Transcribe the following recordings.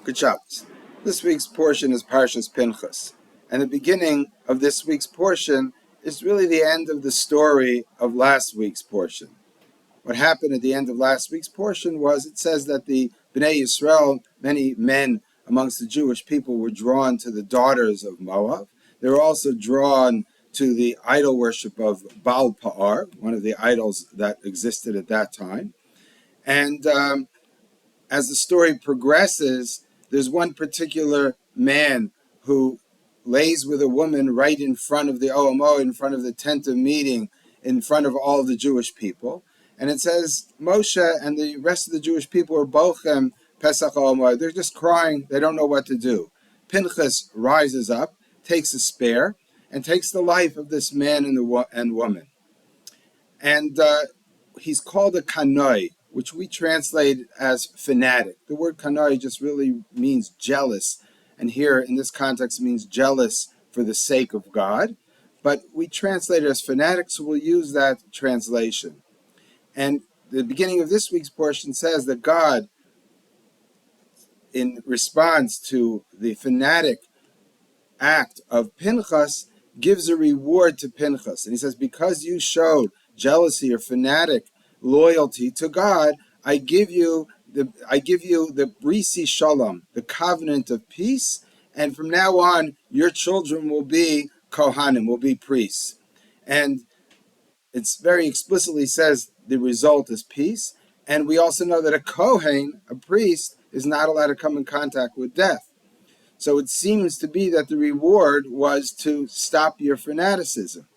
Good Shabbos. This week's portion is Parshas Pinchas, and the beginning of this week's portion is really the end of the story of last week's portion. What happened at the end of last week's portion was it says that the Bnei Yisrael, many men amongst the Jewish people, were drawn to the daughters of Moab. They were also drawn to the idol worship of Baal Pa'ar, one of the idols that existed at that time. And as the story progresses, there's one particular man who lays with a woman right in front of the OMO, in front of the tent of meeting, in front of all of the Jewish people. And it says Moshe and the rest of the Jewish people are bochem Pesach OMO. They're just crying. They don't know what to do. Pinchas rises up, takes a spear, and takes the life of this man and woman. And he's called a kanoi, which we translate as fanatic. The word kanoi just really means jealous, and here in this context means jealous for the sake of God, but we translate it as fanatic, so we'll use that translation. And the beginning of this week's portion says that God, in response to the fanatic act of Pinchas, gives a reward to Pinchas. And he says, because you showed jealousy or fanatic loyalty to God, I give you the brisi shalom, the covenant of peace, and from now on your children will be kohanim, will be priests. And it's very explicitly says the result is peace. And we also know that a kohen, a priest, is not allowed to come in contact with death. So it seems to be that the reward was to stop your fanaticism.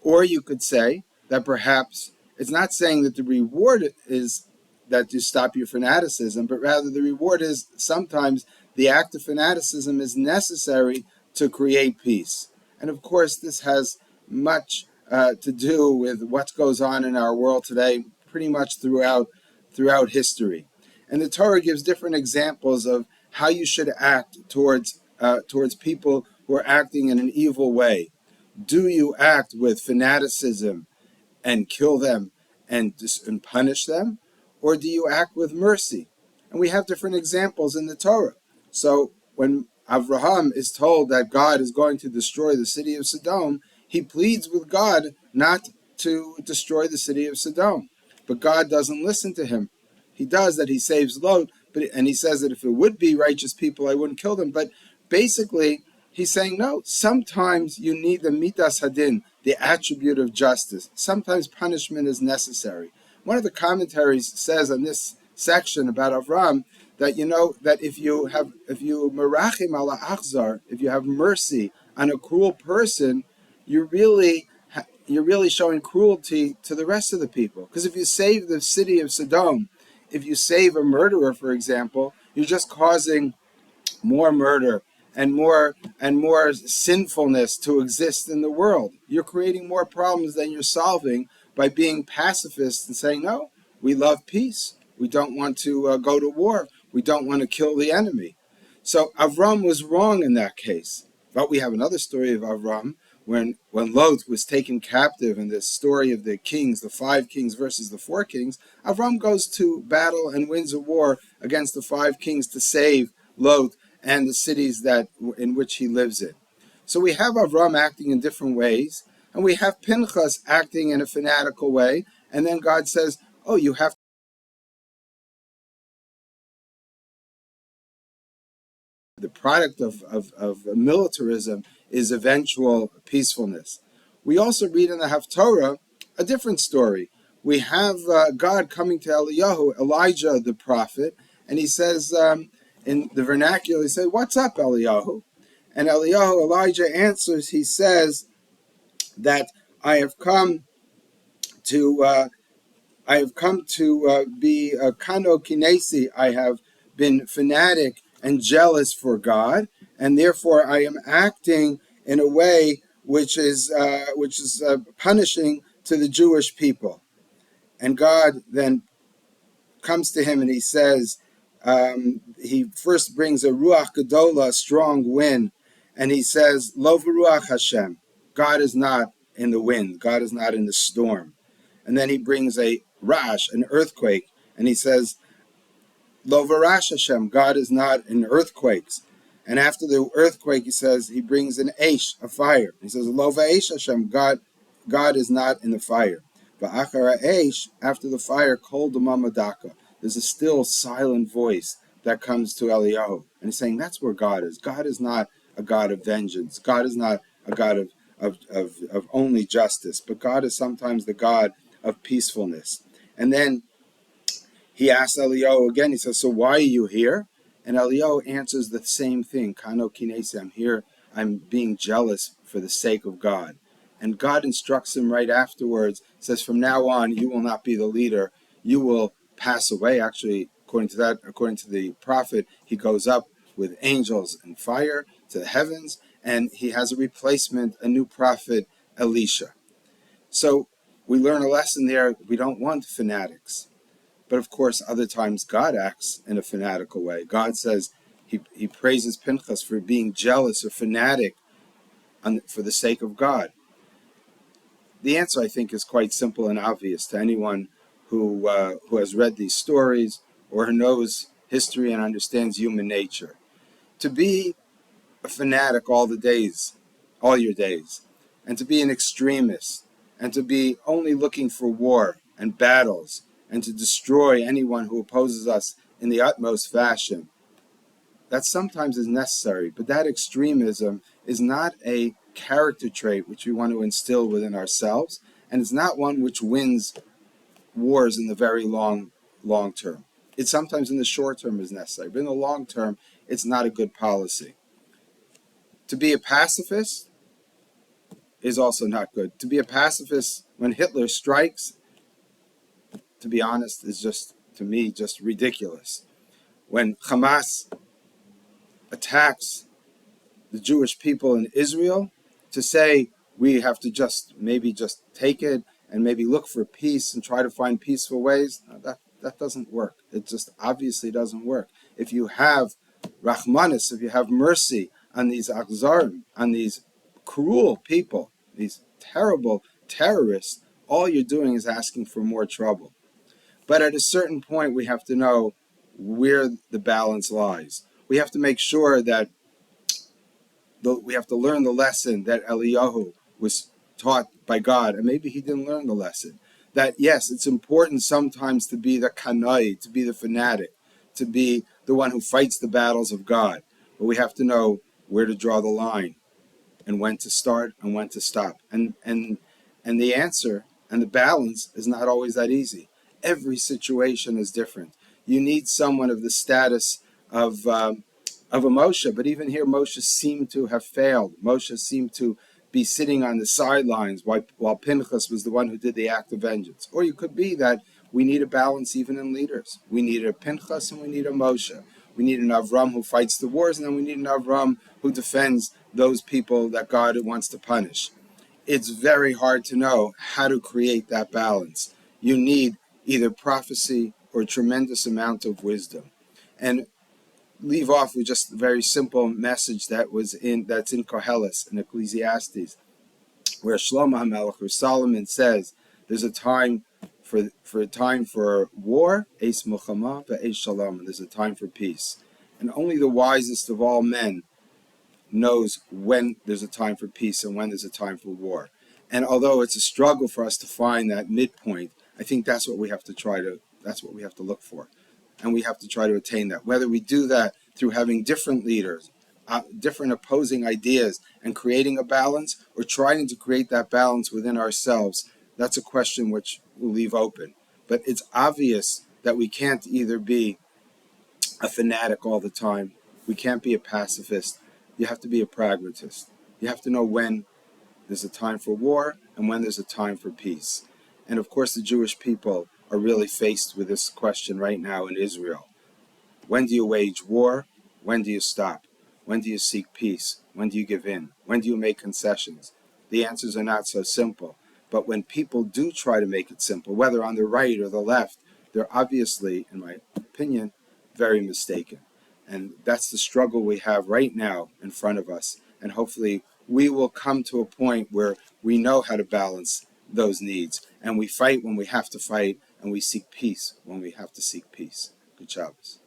Or you could say that perhaps it's not saying that the reward is that you stop your fanaticism, but rather the reward is sometimes the act of fanaticism is necessary to create peace. And of course, this has much to do with what goes on in our world today, pretty much throughout history. And the Torah gives different examples of how you should act towards people who are acting in an evil way. Do you act with fanaticism and kill them and punish them? Or do you act with mercy? And we have different examples in the Torah. So when Avraham is told that God is going to destroy the city of Sodom, he pleads with God not to destroy the city of Sodom. But God doesn't listen to him. He does that, he saves Lot, and he says that if it would be righteous people, I wouldn't kill them. But basically, he's saying, no, sometimes you need the midas hadin, the attribute of justice. Sometimes punishment is necessary. One of the commentaries says on this section about Avram that that if you merachim ala achzar, if you have mercy on a cruel person, you're really showing cruelty to the rest of the people. Because if you save the city of Sodom, if you save a murderer, for example, you're just causing more murder and more sinfulness to exist in the world. You're creating more problems than you're solving by being pacifist and saying, no, we love peace. We don't want to go to war. We don't want to kill the enemy. So Avram was wrong in that case. But we have another story of Avram when Lot was taken captive in the story of the kings, the 5 kings versus the 4 kings. Avram goes to battle and wins a war against the 5 kings to save Lot and the cities in which he lives in. So we have Avram acting in different ways, and we have Pinchas acting in a fanatical way, and then God says, oh, you have the product of militarism is eventual peacefulness. We also read in the Haftorah a different story. We have God coming to Elijah the prophet, and he says, in the vernacular, he said, what's up, Eliyahu? And Elijah answers, he says that I have come to be kano kinesi. I have been fanatic and jealous for God, and therefore I am acting in a way which is punishing to the Jewish people. And God then comes to him and he says, he first brings a ruach gedola, a strong wind, and he says, Lo v'ruach Hashem, God is not in the wind, God is not in the storm. And then he brings a rash, an earthquake, and he says, Lo varash Hashem, God is not in earthquakes. And after the earthquake, he says, he brings an eish, a fire. He says, Lo va'esh Hashem, God is not in the fire. Va'achar eish, after the fire, kol damamadaka. There's a still silent voice that comes to Eliyahu. And he's saying, that's where God is. God is not a God of vengeance. God is not a God of only justice. But God is sometimes the God of peacefulness. And then he asks Eliyahu again, he says, so why are you here? And Eliyahu answers the same thing. Kano kinesi, I'm here, I'm being jealous for the sake of God. And God instructs him right afterwards, says, from now on, you will not be the leader. You will pass away. Actually, according to the prophet, he goes up with angels and fire to the heavens, and he has a replacement, a new prophet, Elisha. So we learn a lesson there. We don't want fanatics. But of course, other times God acts in a fanatical way. God says he praises Pinchas for being jealous or fanatic for the sake of God. The answer, I think, is quite simple and obvious to anyone who has read these stories or who knows history and understands human nature. To be a fanatic all your days, and to be an extremist, and to be only looking for war and battles, and to destroy anyone who opposes us in the utmost fashion, that sometimes is necessary, but that extremism is not a character trait which we want to instill within ourselves, and it's not one which wins wars in the very long term. It sometimes in the short term is necessary, but in the long term, it's not a good policy. To be a pacifist is also not good. To be a pacifist when Hitler strikes, to be honest, is just, to me, just ridiculous. When Hamas attacks the Jewish people in Israel, to say we have to maybe just take it and maybe look for peace and try to find peaceful ways, that doesn't work. It just obviously doesn't work. If you have Rahmanis, if you have mercy on these Akhzarim, on these cruel people, these terrible terrorists, all you're doing is asking for more trouble. But at a certain point, we have to know where the balance lies. We have to make sure that we have to learn the lesson that Eliyahu was taught by God, and maybe he didn't learn the lesson. That yes, it's important sometimes to be the kanai, to be the fanatic, to be the one who fights the battles of God. But we have to know where to draw the line, and when to start and when to stop. And the answer and the balance is not always that easy. Every situation is different. You need someone of the status of a Moshe, but even here Moshe seemed to have failed. Moshe seemed to be sitting on the sidelines while Pinchas was the one who did the act of vengeance. Or you could be that we need a balance even in leaders. We need a Pinchas and we need a Moshe. We need an Avram who fights the wars, and then we need an Avram who defends those people that God wants to punish. It's very hard to know how to create that balance. You need either prophecy or a tremendous amount of wisdom. And leave off with just a very simple message that's in Koheles, in Ecclesiastes, where Shlomo HaMelech or Solomon says there's a time for war, eis milchama ve'eis shalom, and there's a time for peace. And only the wisest of all men knows when there's a time for peace and when there's a time for war. And although it's a struggle for us to find that midpoint, I think that's what we have to look for. And we have to try to attain that. Whether we do that through having different leaders, different opposing ideas, and creating a balance, or trying to create that balance within ourselves, that's a question which we'll leave open. But it's obvious that we can't either be a fanatic all the time. We can't be a pacifist. You have to be a pragmatist. You have to know when there's a time for war and when there's a time for peace. And of course, the Jewish people are really faced with this question right now in Israel. When do you wage war? When do you stop? When do you seek peace? When do you give in? When do you make concessions? The answers are not so simple. But when people do try to make it simple, whether on the right or the left, they're obviously, in my opinion, very mistaken. And that's the struggle we have right now in front of us. And hopefully we will come to a point where we know how to balance those needs. And we fight when we have to fight, and we seek peace when we have to seek peace. Good Shabbos.